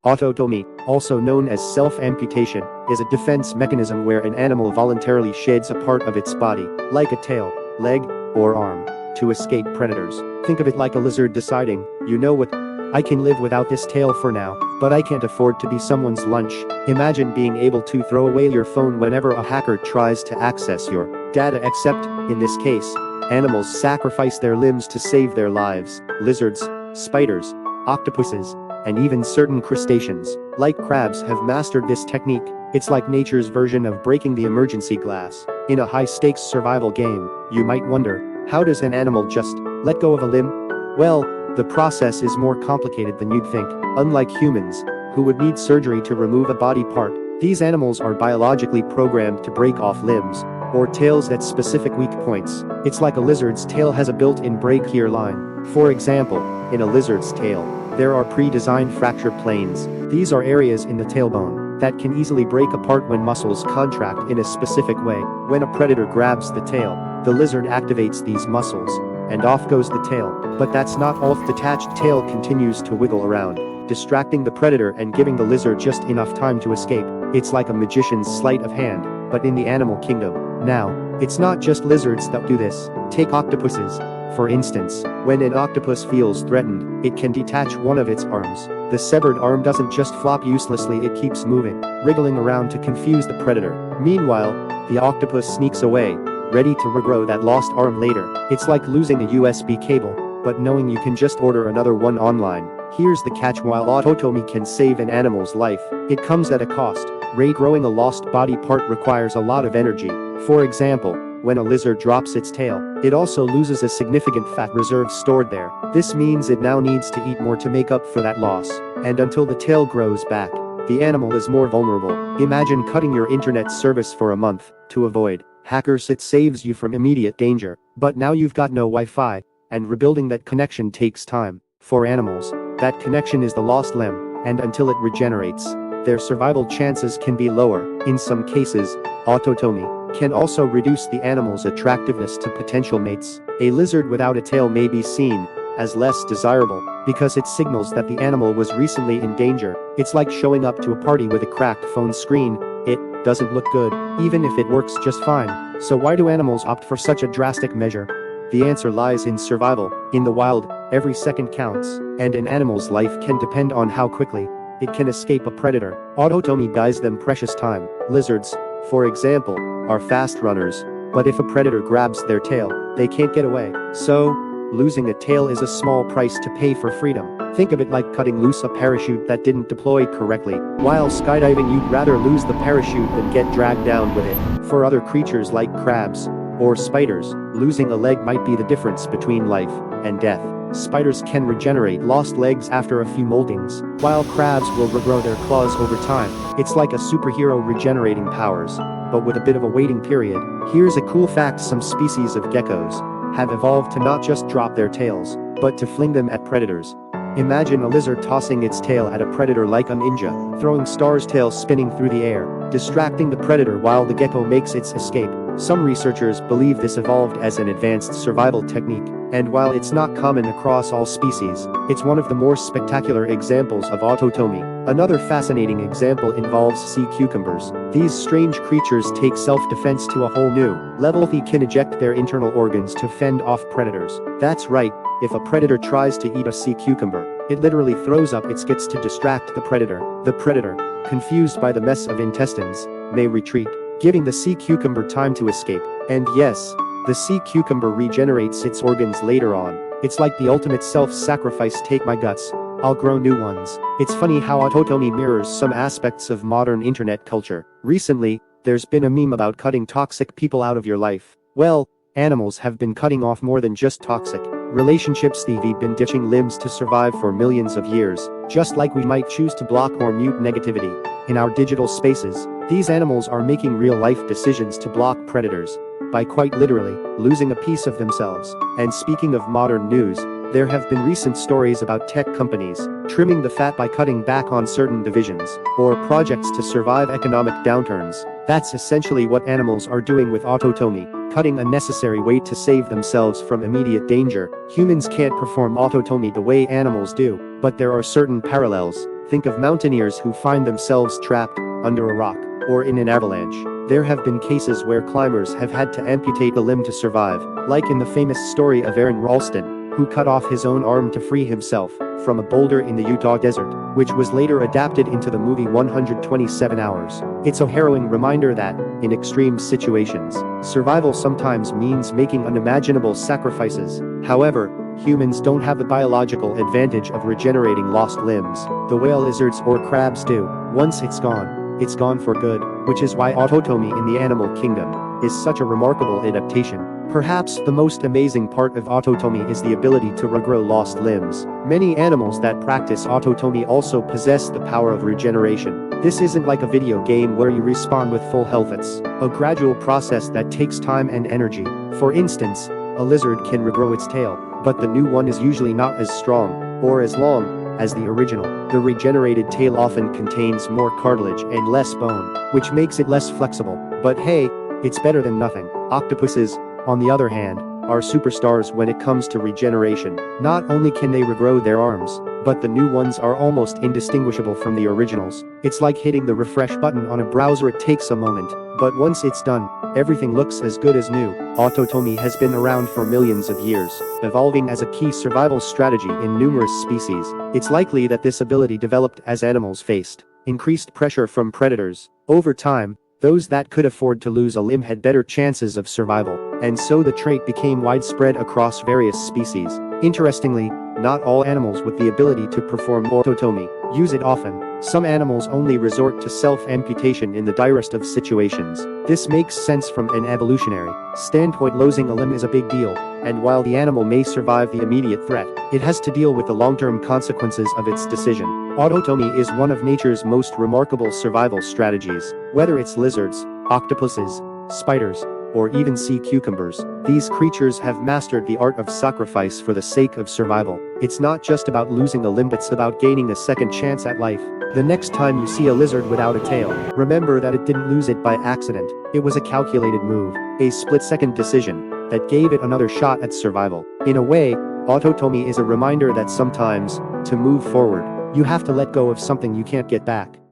Autotomy, also known as self-amputation, is a defense mechanism where an animal voluntarily sheds a part of its body, like a tail, leg, or arm, to escape predators. Think of it like a lizard deciding, you know what? I can live without this tail for now, but I can't afford to be someone's lunch. Imagine being able to throw away your phone whenever a hacker tries to access your data, except, in this case, animals sacrifice their limbs to save their lives. Lizards, spiders, octopuses, and even certain crustaceans, like crabs, have mastered this technique. It's like nature's version of breaking the emergency glass. In a high-stakes survival game, you might wonder, how does an animal just let go of a limb? Well, the process is more complicated than you'd think. Unlike humans, who would need surgery to remove a body part, these animals are biologically programmed to break off limbs or tails at specific weak points. It's like a lizard's tail has a built-in break here line. For example, in a lizard's tail, there are pre-designed fracture planes. These are areas in the tailbone that can easily break apart when muscles contract in a specific way. When a predator grabs the tail, the lizard activates these muscles, and off goes the tail. But that's not all. The detached tail continues to wiggle around, distracting the predator and giving the lizard just enough time to escape. It's like a magician's sleight of hand, but in the animal kingdom. Now, it's not just lizards that do this. Take octopuses, for instance. When an octopus feels threatened, it can detach one of its arms. The severed arm doesn't just flop uselessly, it keeps moving, wriggling around to confuse the predator. Meanwhile, the octopus sneaks away, ready to regrow that lost arm later. It's like losing a USB cable, but knowing you can just order another one online. Here's the catch: while autotomy can save an animal's life, it comes at a cost. Regrowing a lost body part requires a lot of energy. For example, when a lizard drops its tail, it also loses a significant fat reserve stored there. This means it now needs to eat more to make up for that loss. And until the tail grows back, the animal is more vulnerable. Imagine cutting your internet service for a month to avoid hackers. It saves you from immediate danger, but now you've got no Wi-Fi, and rebuilding that connection takes time. For animals, that connection is the lost limb, and until it regenerates, their survival chances can be lower. In some cases, autotomy can also reduce the animal's attractiveness to potential mates. A lizard without a tail may be seen as less desirable because it signals that the animal was recently in danger. It's like showing up to a party with a cracked phone screen. It doesn't look good, even if it works just fine. So why do animals opt for such a drastic measure? The answer lies in survival. In the wild, every second counts, and an animal's life can depend on how quickly it can escape a predator. Autotomy buys them precious time. Lizards, for example, are fast runners, but if a predator grabs their tail, they can't get away. So, losing a tail is a small price to pay for freedom. Think of it like cutting loose a parachute that didn't deploy correctly. While skydiving, you'd rather lose the parachute than get dragged down with it. For other creatures like crabs or spiders, losing a leg might be the difference between life and death. Spiders can regenerate lost legs after a few moldings, while crabs will regrow their claws over time. It's like a superhero regenerating powers, but with a bit of a waiting period. Here's a cool fact: some species of geckos have evolved to not just drop their tails, but to fling them at predators. Imagine a lizard tossing its tail at a predator like a ninja, throwing Star's tail spinning through the air, distracting the predator while the gecko makes its escape. Some researchers believe this evolved as an advanced survival technique, and while it's not common across all species, it's one of the more spectacular examples of autotomy. Another fascinating example involves sea cucumbers. These strange creatures take self-defense to a whole new level. They can eject their internal organs to fend off predators. That's right, if a predator tries to eat a sea cucumber, it literally throws up its guts to distract the predator. The predator, confused by the mess of intestines, may retreat, giving the sea cucumber time to escape. And yes, the sea cucumber regenerates its organs later on. It's like the ultimate self-sacrifice: take my guts, I'll grow new ones. It's funny how autotomy mirrors some aspects of modern internet culture. Recently, there's been a meme about cutting toxic people out of your life. Well, animals have been cutting off more than just toxic relationships. They've been ditching limbs to survive for millions of years, just like we might choose to block or mute negativity in our digital spaces. These animals are making real-life decisions to block predators by quite literally losing a piece of themselves. And speaking of modern news, there have been recent stories about tech companies trimming the fat by cutting back on certain divisions or projects to survive economic downturns. That's essentially what animals are doing with autotomy, cutting unnecessary weight to save themselves from immediate danger. Humans can't perform autotomy the way animals do, but there are certain parallels. Think of mountaineers who find themselves trapped under a rock or in an avalanche. There have been cases where climbers have had to amputate a limb to survive, like in the famous story of Aaron Ralston, who cut off his own arm to free himself from a boulder in the Utah desert, which was later adapted into the movie 127 Hours. It's a harrowing reminder that, in extreme situations, survival sometimes means making unimaginable sacrifices. However, humans don't have the biological advantage of regenerating lost limbs. The whale lizards or crabs do. Once it's gone for good, which is why autotomy in the animal kingdom is such a remarkable adaptation. Perhaps the most amazing part of autotomy is the ability to regrow lost limbs. Many animals that practice autotomy also possess the power of regeneration. This isn't like a video game where you respawn with full health. It's a gradual process that takes time and energy. For instance, a lizard can regrow its tail, but the new one is usually not as strong or as long as the original. The regenerated tail often contains more cartilage and less bone, which makes it less flexible. But hey, it's better than nothing. Octopuses, on the other hand, are superstars when it comes to regeneration. Not only can they regrow their arms, but the new ones are almost indistinguishable from the originals. It's like hitting the refresh button on a browser. It takes a moment, but once it's done, everything looks as good as new. Autotomy has been around for millions of years, evolving as a key survival strategy in numerous species. It's likely that this ability developed as animals faced increased pressure from predators. Over time, those that could afford to lose a limb had better chances of survival, and so the trait became widespread across various species. Interestingly, not all animals with the ability to perform autotomy use it often. Some animals only resort to self-amputation in the direst of situations. This makes sense from an evolutionary standpoint. Losing a limb is a big deal, and while the animal may survive the immediate threat, it has to deal with the long-term consequences of its decision. Autotomy is one of nature's most remarkable survival strategies. Whether it's lizards, octopuses, spiders, or even sea cucumbers, these creatures have mastered the art of sacrifice for the sake of survival. It's not just about losing a limb, it's about gaining a second chance at life. The next time you see a lizard without a tail, remember that it didn't lose it by accident. It was a calculated move, a split-second decision that gave it another shot at survival. In a way, autotomy is a reminder that sometimes, to move forward, you have to let go of something you can't get back.